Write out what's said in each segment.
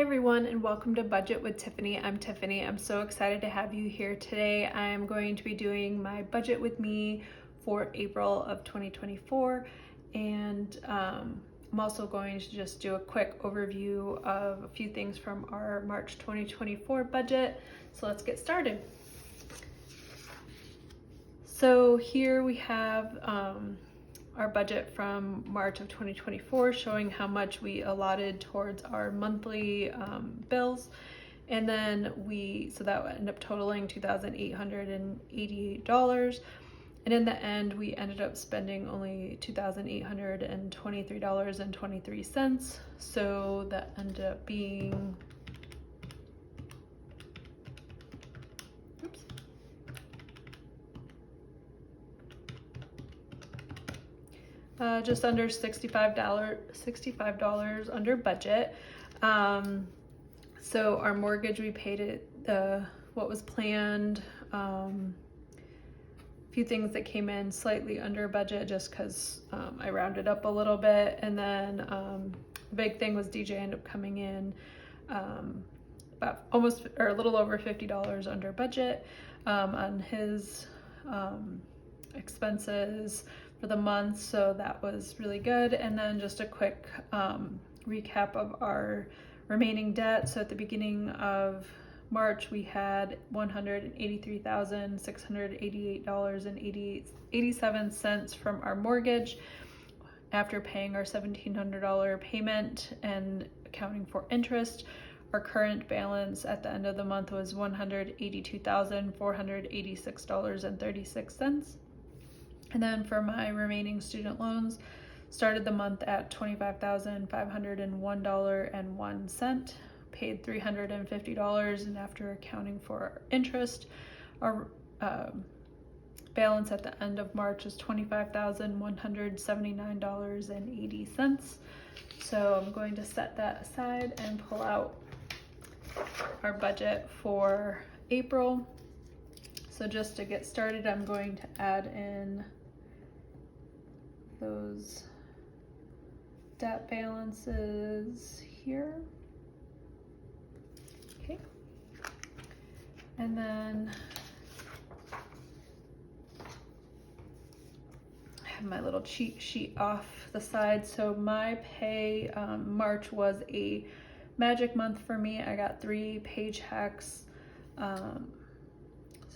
everyone, and welcome to Budget with Tiffany. I'm Tiffany. I'm so excited to have you here today. I'm going to be doing my budget with me for April of 2024, and I'm also going to just do a quick overview of a few things from our March 2024 budget. So let's get started. So here we have our budget from March of 2024, showing how much we allotted towards our monthly bills. And then so that would end up totaling $2,888. And in the end, we ended up spending only $2,823.23. So that ended up being, just under $65 under budget. So our mortgage, we paid it what was planned. A few things that came in slightly under budget just because I rounded up a little bit. And then the big thing was DJ ended up coming in about a little over $50 under budget on his expenses for the month, so that was really good. And then just a quick recap of our remaining debt. So at the beginning of March, we had $183,688.87 from our mortgage after paying our $1,700 payment and accounting for interest. Our current balance at the end of the month was $182,486.36. And then for my remaining student loans, started the month at $25,501.01, paid $350, and after accounting for interest, our balance at the end of March is $25,179.80. So I'm going to set that aside and pull out our budget for April. So just to get started, I'm going to add in those debt balances here. Okay. And then I have my little cheat sheet off the side. So my pay, March was a magic month for me. I got 3 paychecks. So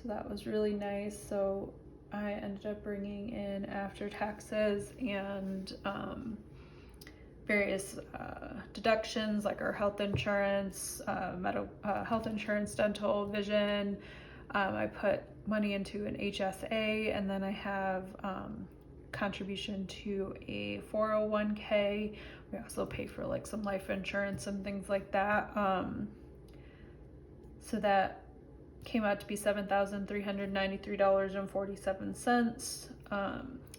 that was really nice. So I ended up bringing in, after taxes and various deductions like our health insurance, health insurance, dental, vision. I put money into an HSA, and then I have contribution to a 401k. We also pay for like some life insurance and things like that. So that came out to be $7,393.47.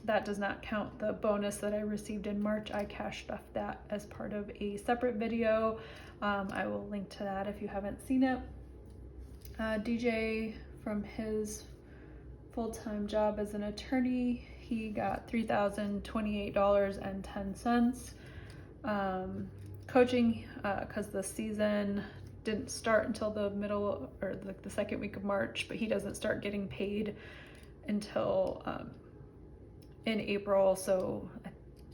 That does not count the bonus that I received in March. I cash stuffed that as part of a separate video. I will link to that if you haven't seen it. DJ, from his full-time job as an attorney, he got $3,028.10. Coaching, because the season didn't start until the middle or like the second week of March, but he doesn't start getting paid until in April. So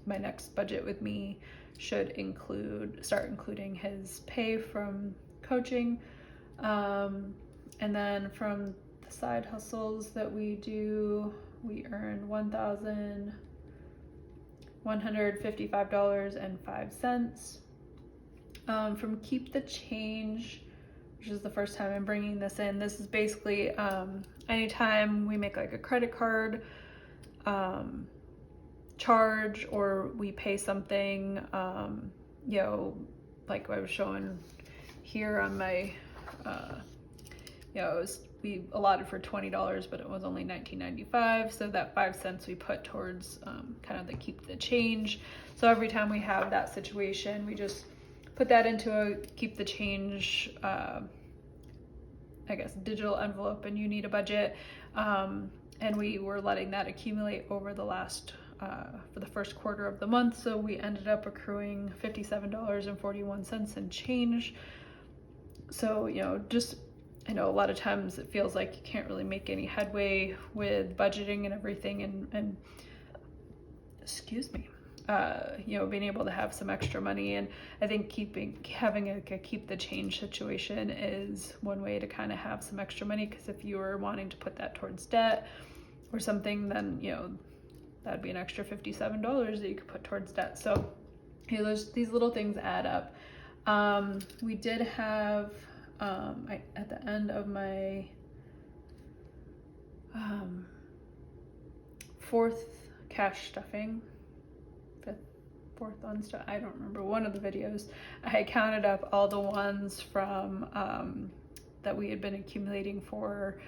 my next budget with me should start including his pay from coaching. And then from the side hustles that we do, we earned $1,155.05. From Keep the Change, which is the first time I'm bringing this in. This is basically anytime we make like a credit card charge, or we pay something, like I was showing here on my, we allotted for $20, but it was only $19.95. So that 5 cents we put towards kind of the Keep the Change. So every time we have that situation, we just put that into a Keep the Change, digital envelope, and you need a budget. And we were letting that accumulate over the last, for the first quarter of the month. So we ended up accruing $57.41 and change So, you know, just, I know a lot of times it feels like you can't really make any headway with budgeting and everything, and excuse me, you know, being able to have some extra money. And I think having a keep the change situation is one way to kind of have some extra money, because if you were wanting to put that towards debt or something, then, you know, that'd be an extra $57 that you could put towards debt. So, you know, these little things add up. We did have, at the end of my fourth cash stuffing, fourth on stuff, I don't remember, one of the videos, I counted up all the ones from that we had been accumulating for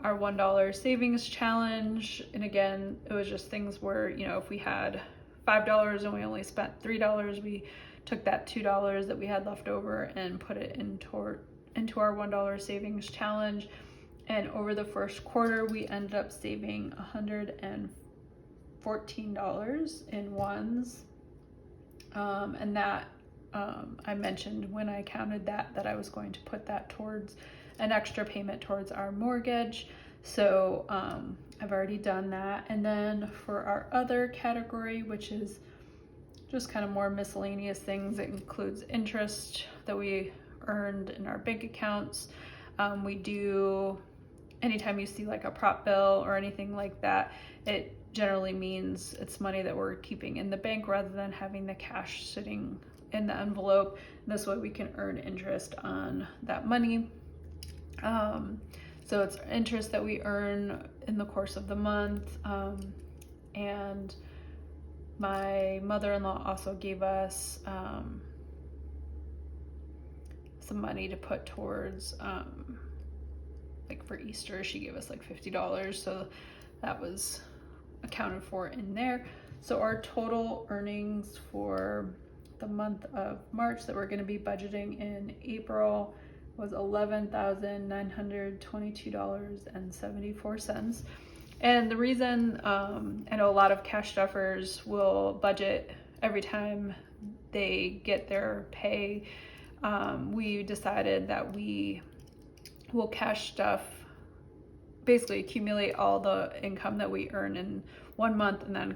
our $1 savings challenge. And again, it was just things where, you know, if we had $5 and we only spent $3, we took that $2 that we had left over and put it into our $1 savings challenge. And over the first quarter, we ended up saving $114 in ones. And that, I mentioned when I counted that I was going to put that towards an extra payment towards our mortgage. So I've already done that. And then for our other category, which is just kind of more miscellaneous things, it includes interest that we earned in our bank accounts. We do, anytime you see like a prop bill or anything like that, it generally means it's money that we're keeping in the bank rather than having the cash sitting in the envelope. This way we can earn interest on that money. So it's interest that we earn in the course of the month. And my mother-in-law also gave us some money to put towards, like for Easter, she gave us like $50. So that was accounted for in there. So our total earnings for the month of March that we're going to be budgeting in April was $11,922.74. And the reason, I know a lot of cash stuffers will budget every time they get their pay. We decided that we will cash stuff, basically accumulate all the income that we earn in one month and then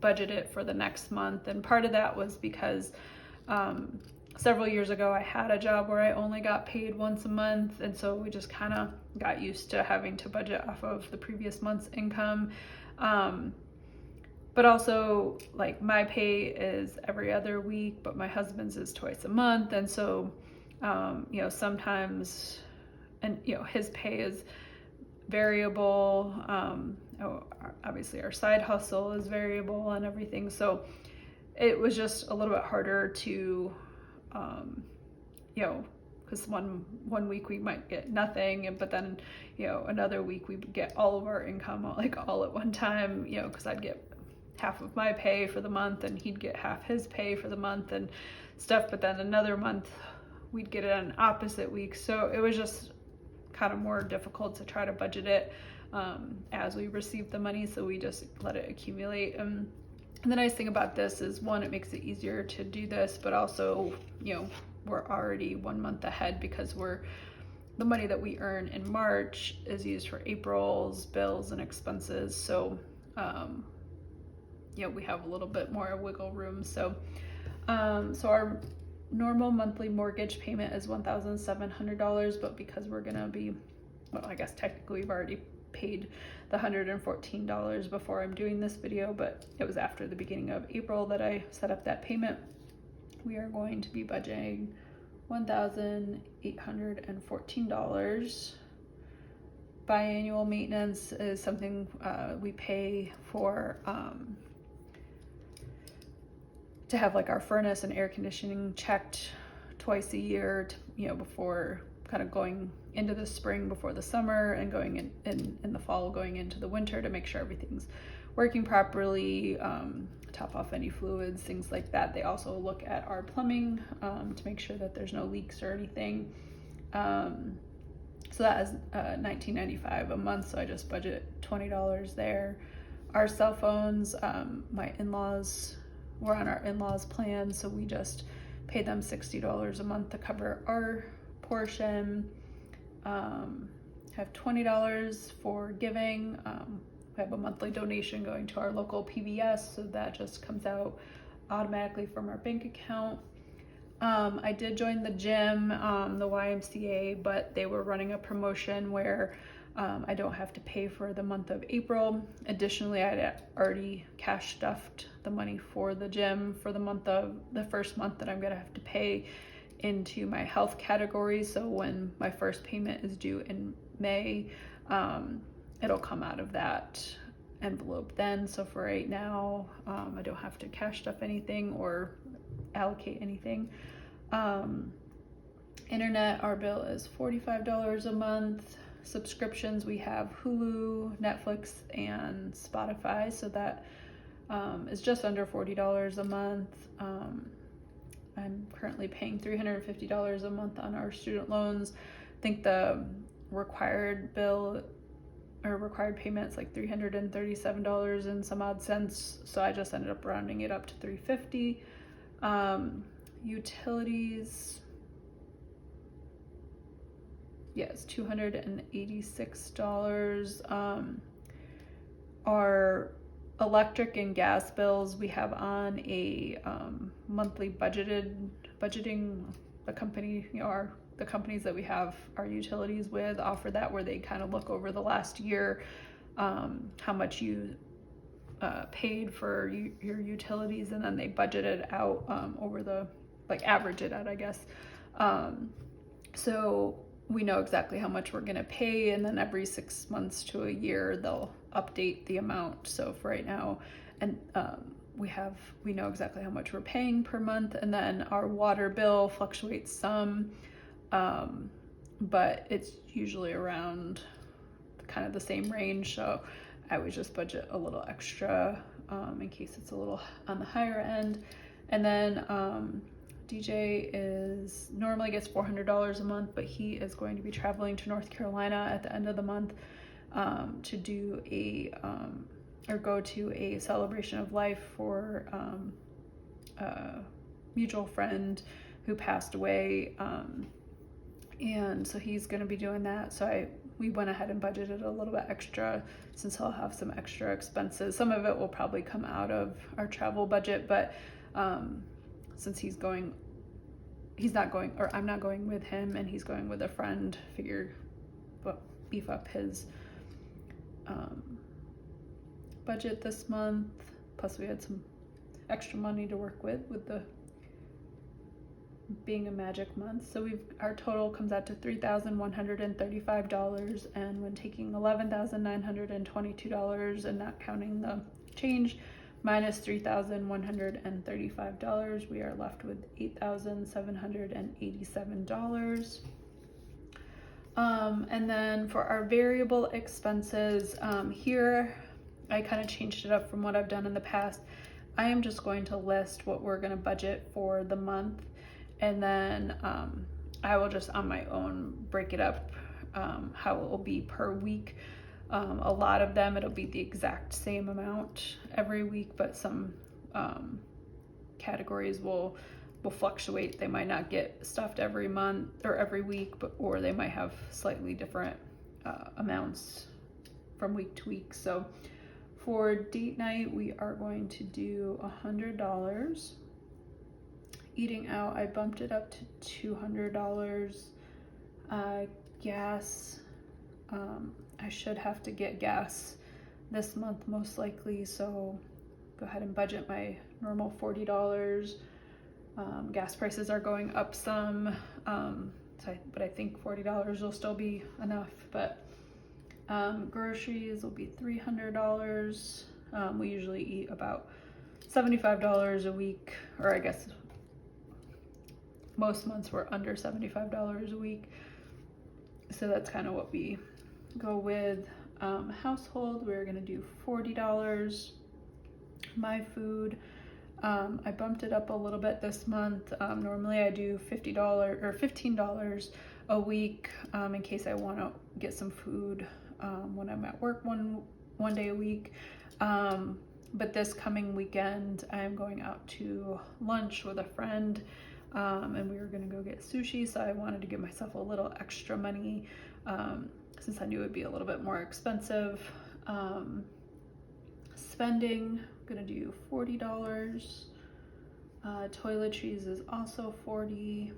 budget it for the next month. And part of that was because several years ago I had a job where I only got paid once a month, and so we just kind of got used to having to budget off of the previous month's income. But also, like, my pay is every other week, but my husband's is twice a month. And so, you know, sometimes, and, you know, his pay is variable. Obviously our side hustle is variable and everything. So it was just a little bit harder to, you know, because one week we might get nothing, but then, you know, another week we would get all of our income like all at one time, you know, because I'd get half of my pay for the month and he'd get half his pay for the month and stuff. But then another month we'd get it on opposite weeks. So it was just kind of more difficult to try to budget it as we received the money. So we just let it accumulate. And the nice thing about this is, one, it makes it easier to do this, but also, you know, we're already 1 month ahead because the money that we earn in March is used for April's bills and expenses. So, you know, we have a little bit more wiggle room. So, so our normal monthly mortgage payment is $1,700, but because we're gonna be, well, I guess technically we've already paid the $114 before I'm doing this video, but it was after the beginning of April that I set up that payment. We are going to be budgeting $1,814. Biannual maintenance is something we pay for to have like our furnace and air conditioning checked twice a year, to, you know, before kind of going into the spring before the summer, and going in the fall going into the winter, to make sure everything's working properly, top off any fluids, things like that. They also look at our plumbing to make sure that there's no leaks or anything. So that is $19.95 a month, so I just budget $20 there. Our cell phones, my in-laws, we're on our in-laws plan, so we just pay them $60 a month to cover our portion. Have $20 for giving. We have a monthly donation going to our local PBS, so that just comes out automatically from our bank account. I did join the gym, the YMCA, but they were running a promotion where I don't have to pay for the month of April. Additionally, I had already cash stuffed the money for the gym for the first month that I'm gonna have to pay into my health category. So when my first payment is due in May, it'll come out of that envelope then. So for right now, I don't have to cash stuff anything or allocate anything. Internet, our bill is $45 a month. Subscriptions, we have Hulu, Netflix, and Spotify, so that is just under $40 a month. I'm currently paying $350 a month on our student loans. I think the required bill or required payment's like $337 and some odd cents, so I just ended up rounding it up to $350. Utilities, yes, $286. Our electric and gas bills, we have on a monthly budgeting. The company, the companies that we have our utilities with offer that, where they kind of look over the last year, how much you paid for your utilities, and then they budget it out over the, average it out, I guess. So we know exactly how much we're gonna pay, and then every 6 months to a year they'll update the amount. So for right now, and we know exactly how much we're paying per month. And then our water bill fluctuates some, but it's usually around kind of the same range. So I would just budget a little extra in case it's a little on the higher end. And then DJ normally gets $400 a month, but he is going to be traveling to North Carolina at the end of the month to do go to a celebration of life for a mutual friend who passed away. And so he's going to be doing that. So we went ahead and budgeted a little bit extra, since he'll have some extra expenses. Some of it will probably come out of our travel budget, but since I'm not going with him and he's going with a friend, figured beef up his budget this month. Plus we had some extra money to work with the being a magic month. So our total comes out to $3,135, and when taking $11,922 and not counting the change minus $3,135, we are left with $8,787. And then for our variable expenses, here I kind of changed it up from what I've done in the past. I am just going to list what we're going to budget for the month, and then I will just on my own break it up how it will be per week. A lot of them it'll be the exact same amount every week, but some categories will fluctuate. They might not get stuffed every month or every week, or they might have slightly different amounts from week to week. So for date night, we are going to do $100. Eating out, I bumped it up to $200. Gas, I should have to get gas this month most likely, so go ahead and budget my normal $40. Gas prices are going up some, but I think $40 will still be enough. But groceries will be $300. We usually eat about $75 a week, or I guess most months we're under $75 a week. So that's kind of what we go with. Household, we're gonna do $40. My food, I bumped it up a little bit this month. Normally I do $50 or $15 a week in case I want to get some food when I'm at work one day a week. But this coming weekend I'm going out to lunch with a friend and we were gonna go get sushi, so I wanted to give myself a little extra money since I knew it would be a little bit more expensive. Spending, I'm gonna do $40. Toiletries is also $40,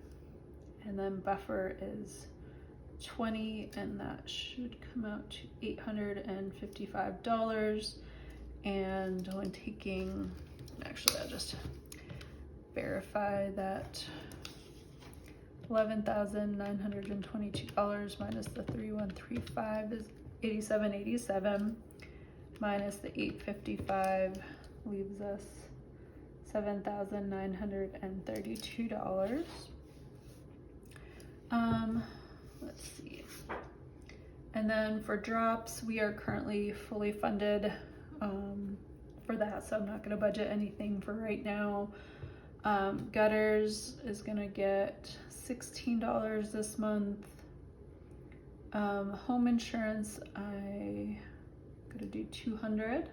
and then buffer is $20, and that should come out to $855. And when taking, actually I'll just verify that, $11,922 minus the 3,135 is $87.87, minus the $855 leaves us $7,932. Let's see. And then for drops, we are currently fully funded for that, so I'm not going to budget anything for right now. Gutters is going to get $16 this month. Home insurance, I going to do $200.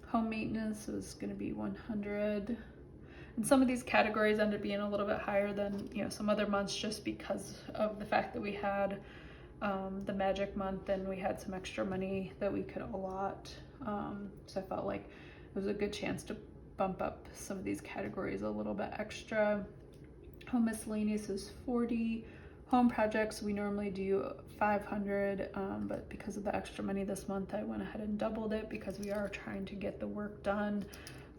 Home maintenance is going to be $100. And some of these categories end up being a little bit higher than, you know, some other months, just because of the fact that we had the magic month and we had some extra money that we could allot. So I felt like it was a good chance to bump up some of these categories a little bit extra. Home miscellaneous is $40. Home projects, we normally do $500, but because of the extra money this month, I went ahead and doubled it because we are trying to get the work done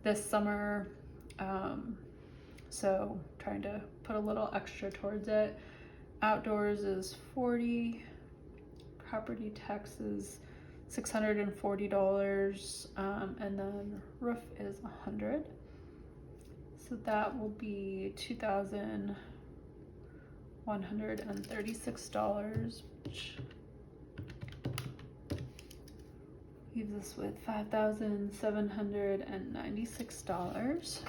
this summer. So trying to put a little extra towards it. Outdoors is $40. Property taxes $640, and then roof is $100. So that will be $2,136, which leaves us with $5,796.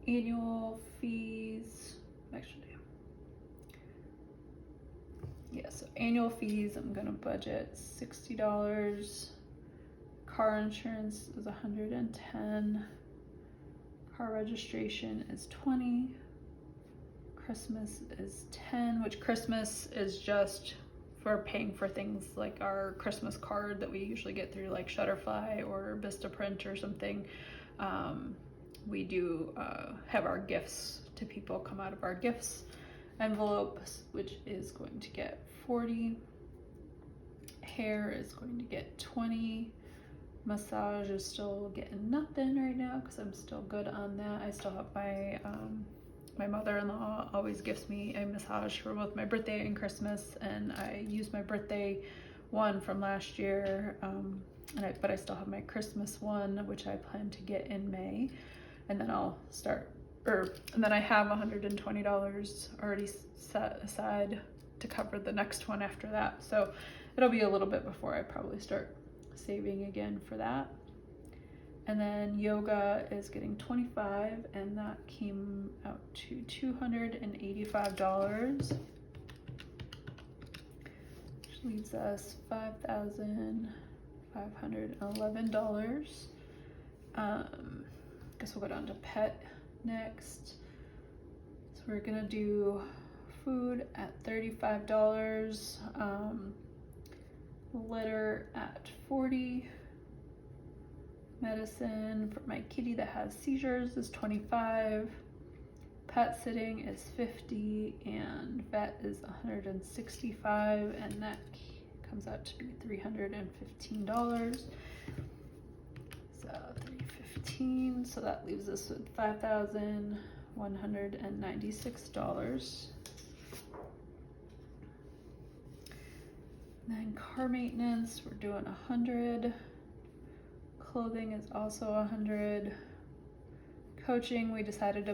Annual fees, actually, yeah, so annual fees, I'm gonna budget $60. Car insurance is $110. Car registration is $20. Christmas is $10, which Christmas is just for paying for things like our Christmas card that we usually get through like Shutterfly or Vistaprint or something. We do have our gifts to people come out of our gifts envelopes, which is going to get $40. Hair is going to get $20. Massage is still getting nothing right now because I'm still good on that. I still have my my mother-in-law always gifts me a massage for both my birthday and Christmas, and I used my birthday one from last year, but I still have my Christmas one, which I plan to get in May. And then I'll start, and then I have $120 already set aside to cover the next one after that. So it'll be a little bit before I probably start saving again for that. And then yoga is getting $25, and that came out to $285, which leaves us $5,511. Guess we'll go down to pet next. So we're gonna do food at $35, litter at $40, medicine for my kitty that has seizures is $25, pet sitting is $50, and vet is $165, and that comes out to be $315. So $315, so that leaves us with $5,196. Then car maintenance, we're doing $100. Clothing is also $100. Coaching, we decided to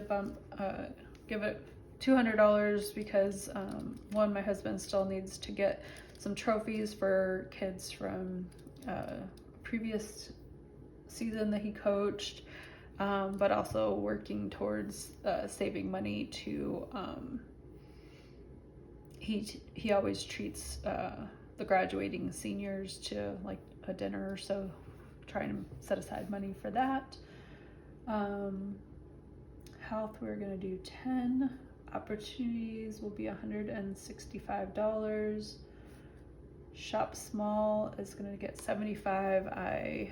give it $200 because one, my husband still needs to get some trophies for kids from previous season that he coached, but also working towards saving money to he always treats the graduating seniors to like a dinner or so trying to set aside money for that. Health, we're gonna do 10. Opportunities will be $165. Shop small is gonna get 75. I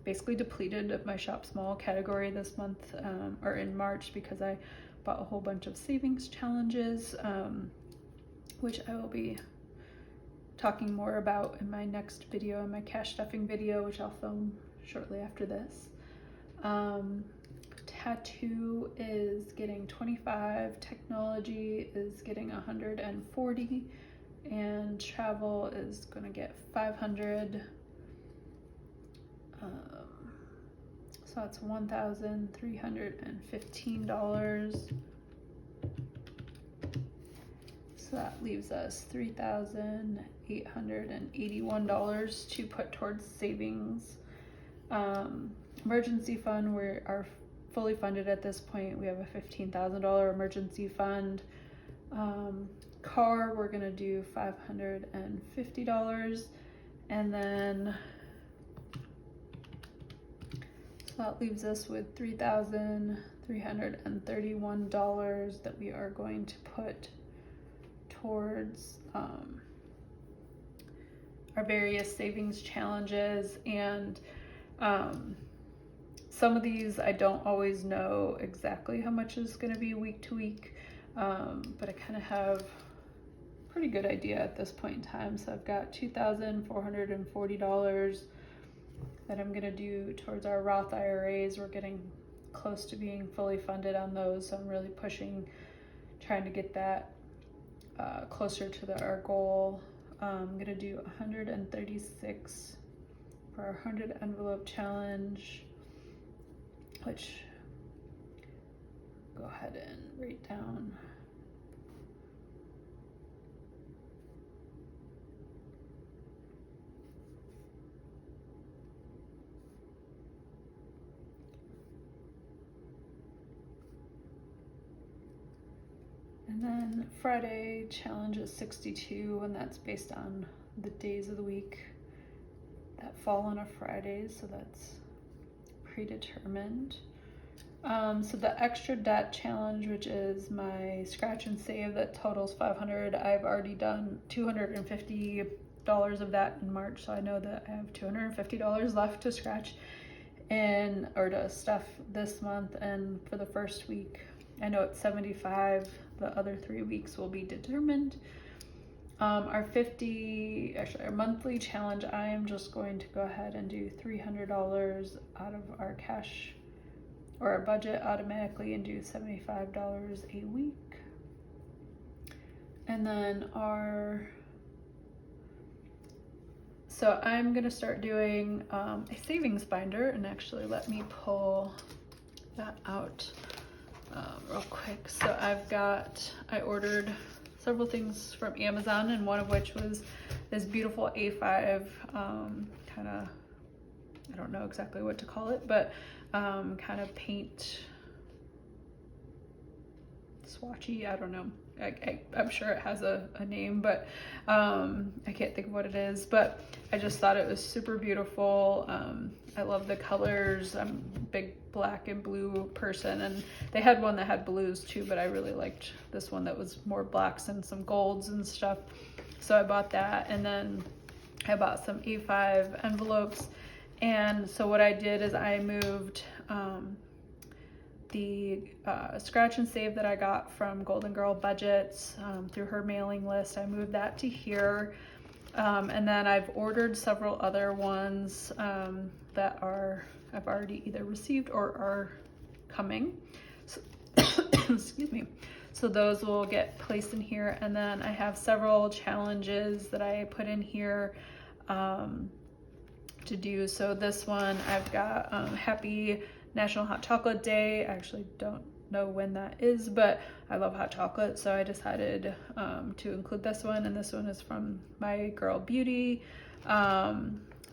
basically depleted my shop small category this month, or in March, because I bought a whole bunch of savings challenges, which I will be talking more about in my next video, in my cash stuffing video, which I'll film shortly after this. Tattoo is getting 25, technology is getting 140, and travel is gonna get 500. So that's $1,315. So that leaves us $3,881 to put towards savings. Emergency fund, we are fully funded at this point. We have a $15,000 emergency fund. Car, we're gonna do $550, and then so that leaves us with $3,331 that we are going to put towards our various savings challenges. And some of these I don't always know exactly how much is going to be week to week, but I kind of have a pretty good idea at this point in time. So I've got $2,440 that I'm going to do towards our Roth IRAs. We're getting close to being fully funded on those, so I'm really pushing, trying to get that closer to our goal. I'm going to do 136 for our 100 envelope challenge, which go ahead and write down. And then Friday challenge is 62, and that's based on the days of the week that fall on a Friday, so that's predetermined. So the extra debt challenge, which is my scratch and save that totals 500, I've already done $250 of that in March, so I know that I have $250 left to scratch in, or to stuff this month. And for the first week, I know it's 75. The other 3 weeks will be determined. Our monthly challenge, I am just going to go ahead and do $300 out of our cash or our budget automatically, and do $75 a week. And then so I'm gonna start doing a savings binder, and actually let me pull that out real quick. So I ordered several things from Amazon, and one of which was this beautiful A5 kind of, I don't know exactly what to call it, but kind of paint swatchy, I don't know. I'm sure it has a name, but I can't think of what it is, but I just thought it was super beautiful. I love the colors. I'm a big black and blue person, and they had one that had blues too, but I really liked this one that was more blacks and some golds and stuff. So I bought that, and then I bought some A5 envelopes. And so what I did is I moved the scratch and save that I got from Golden Girl Budgets through her mailing list. I moved that to here, and then I've ordered several other ones that I've already either received or are coming. So, excuse me. So those will get placed in here, and then I have several challenges that I put in here to do. So this one, I've got Happy National Hot Chocolate Day. I actually don't know when that is, but I love hot chocolate, so I decided to include this one, and this one is from My Girl Beauty.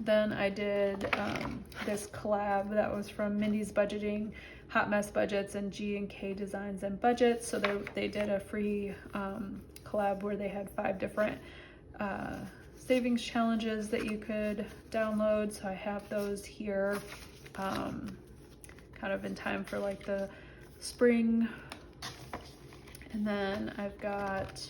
Then I did this collab that was from Mindy's Budgeting, Hot Mess Budgets, and G&K Designs and Budgets. So they did a free collab where they had 5 different savings challenges that you could download. So I have those here, kind of in time for like the spring. And then I've got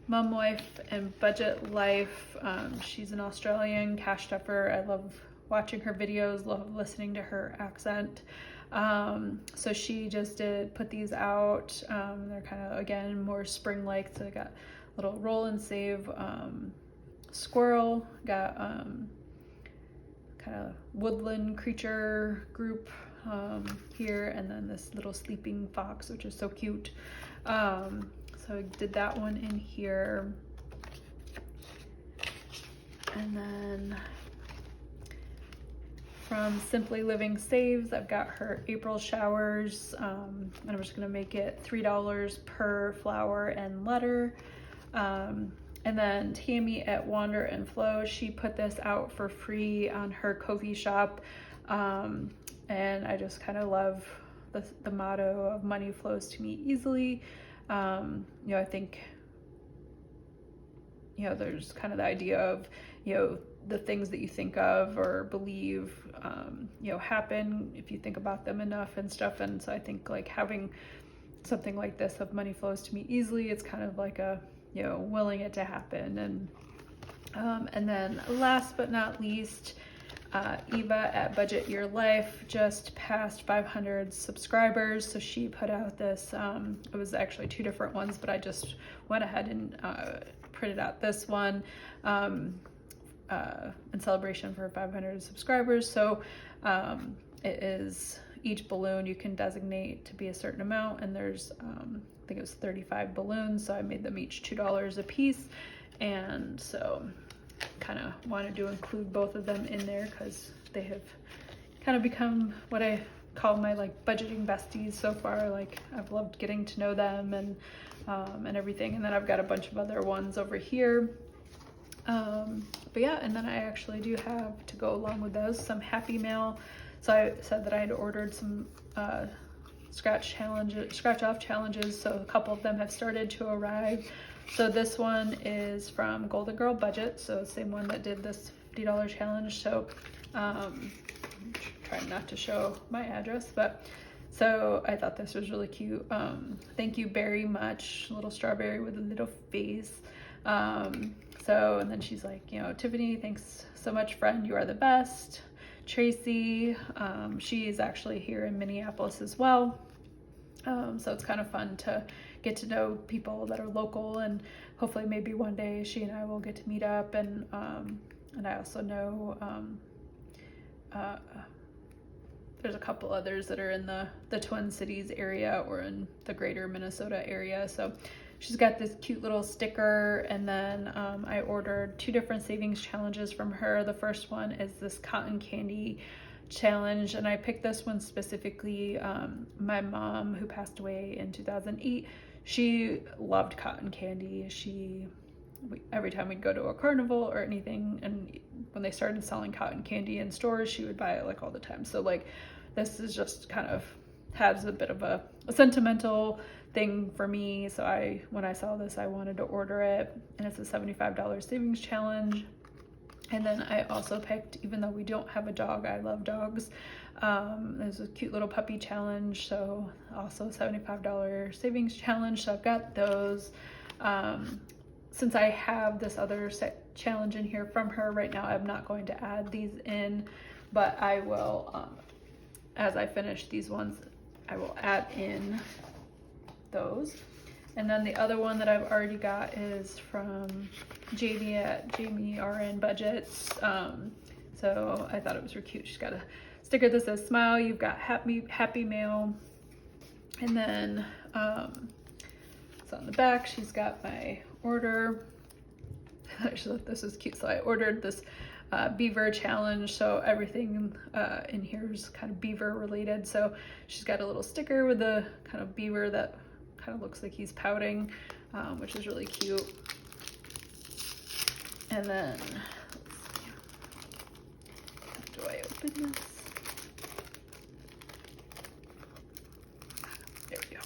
Mum Life and Budget Life. She's an Australian cash stuffer. I love watching her videos, love listening to her accent. So she just put these out. They're kind of, again, more spring-like. So I got a little roll and save squirrel, got kind of woodland creature group here, and then this little sleeping fox, which is so cute. So I did that one in here. And then from Simply Living Saves, I've got her April showers, and I'm just gonna make it $3 per flower and letter. And then Tammy at Wander and Flow, she put this out for free on her Ko-fi shop. And I just kind of love the motto of money flows to me easily. You know, I think, you know, there's kind of the idea of, you know, the things that you think of or believe, you know, happen if you think about them enough and stuff. And so I think like having something like this of money flows to me easily, it's kind of like a, you know, willing it to happen. And then last but not least, Eva at Budget Your Life just passed 500 subscribers. So she put out this, it was actually 2 different ones, but I just went ahead and printed out this one in celebration for 500 subscribers. So it is, each balloon you can designate to be a certain amount, and there's I think it was 35 balloons, so I made them each $2 a piece. And so kind of wanted to include both of them in there because they have kind of become what I call my like budgeting besties so far. Like I've loved getting to know them and everything. And then I've got a bunch of other ones over here. But yeah, and then I actually do have, to go along with those, some Happy Mail. So I said that I had ordered some scratch off challenges, so a couple of them have started to arrive. So this one is from Golden Girl Budget, so same one that did this $50 challenge. So trying not to show my address, but so I thought this was really cute. Thank you very much, little strawberry with a little face. So, and then she's like, you know, Tiffany, thanks so much, friend, you are the best. Tracy, she is actually here in Minneapolis as well. So it's kind of fun to get to know people that are local, and hopefully maybe one day she and I will get to meet up. And I also know there's a couple others that are in the Twin Cities area or in the greater Minnesota area. So she's got this cute little sticker, and then I ordered 2 different savings challenges from her. The first one is this cotton candy challenge, and I picked this one specifically. My mom, who passed away in 2008, she loved cotton candy. Every time we'd go to a carnival or anything, and when they started selling cotton candy in stores, she would buy it like all the time. So like this is just kind of has a bit of a sentimental thing for me. So when I saw this, I wanted to order it, and it's a $75 savings challenge. And then I also picked, even though we don't have a dog, I love dogs, there's a cute little puppy challenge, so also $75 savings challenge. So I've got those. Since I have this other challenge in here from her right now, I'm not going to add these in, but I will, as I finish these ones, I will add in those. And then the other one that I've already got is from Jamie at Jamie RN Budgets. So I thought it was really cute. She's got a sticker that says smile. You've got happy mail. And then so on the back, she's got my order. I just thought this was cute. So I ordered this beaver challenge. So everything in here is kind of beaver related. So she's got a little sticker with a kind of beaver that kind of looks like he's pouting, which is really cute. And then, let's see, how do I open this? There we go.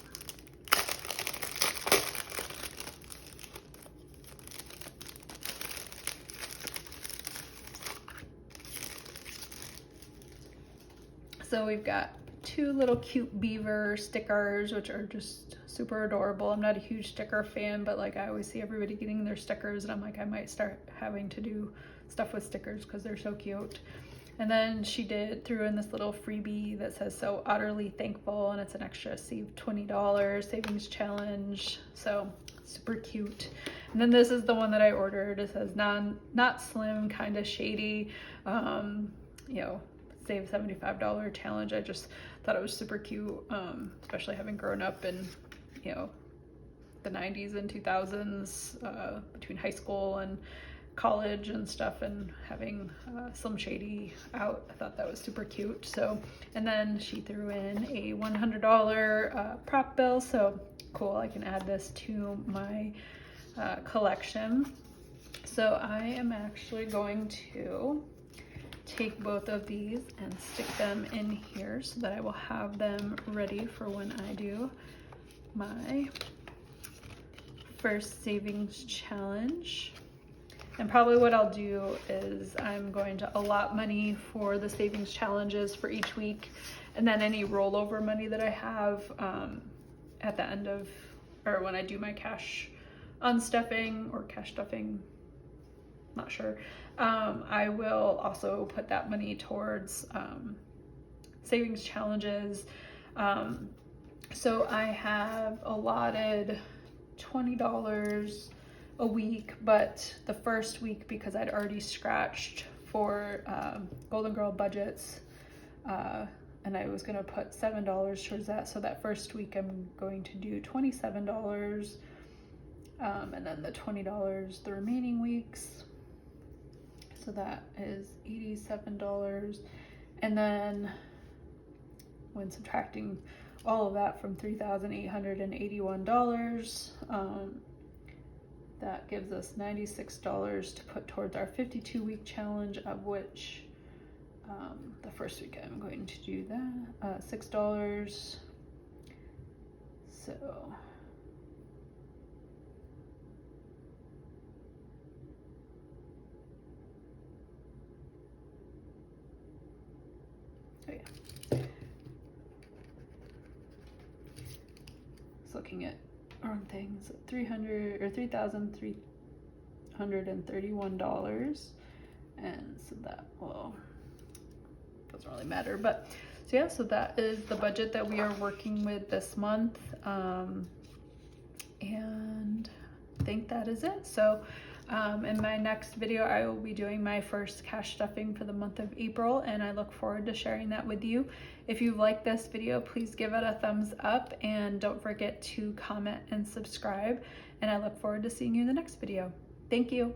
So we've got 2 little cute beaver stickers, which are just super adorable. I'm not a huge sticker fan, but like I always see everybody getting their stickers and I'm like, I might start having to do stuff with stickers because they're so cute. And then she threw in this little freebie that says "so utterly thankful," and it's an extra save $20 savings challenge. So super cute. And then this is the one that I ordered. It says not slim, kind of shady, you know, save $75 challenge. I just thought it was super cute, especially having grown up in, you know, the 90s and 2000s, between high school and college and stuff, and having Slim Shady out. I thought that was super cute. So, and then she threw in a $100 prop bill. So cool, I can add this to my collection. So I am actually going to take both of these and stick them in here so that I will have them ready for when I do my first savings challenge. And probably what I'll do is I'm going to allot money for the savings challenges for each week, and then any rollover money that I have at the end of, or when I do my cash unstuffing or cash stuffing, not sure, I will also put that money towards savings challenges. So I have allotted $20 a week, but the first week, because I'd already scratched for Golden Girl budgets, and I was gonna put $7 towards that, so that first week I'm going to do $27, and then the $20 the remaining weeks, so that is $87. And then when subtracting all of that from $3,881, that gives us $96 to put towards our 52-week challenge, of which the first week I'm going to do that, $6. So looking at wrong things, $3,331, and so that, well, doesn't really matter, but so yeah, so that is the budget that we are working with this month, and I think that is it. So in my next video, I will be doing my first cash stuffing for the month of April, and I look forward to sharing that with you. If you like this video, please give it a thumbs up, and don't forget to comment and subscribe, and I look forward to seeing you in the next video. Thank you.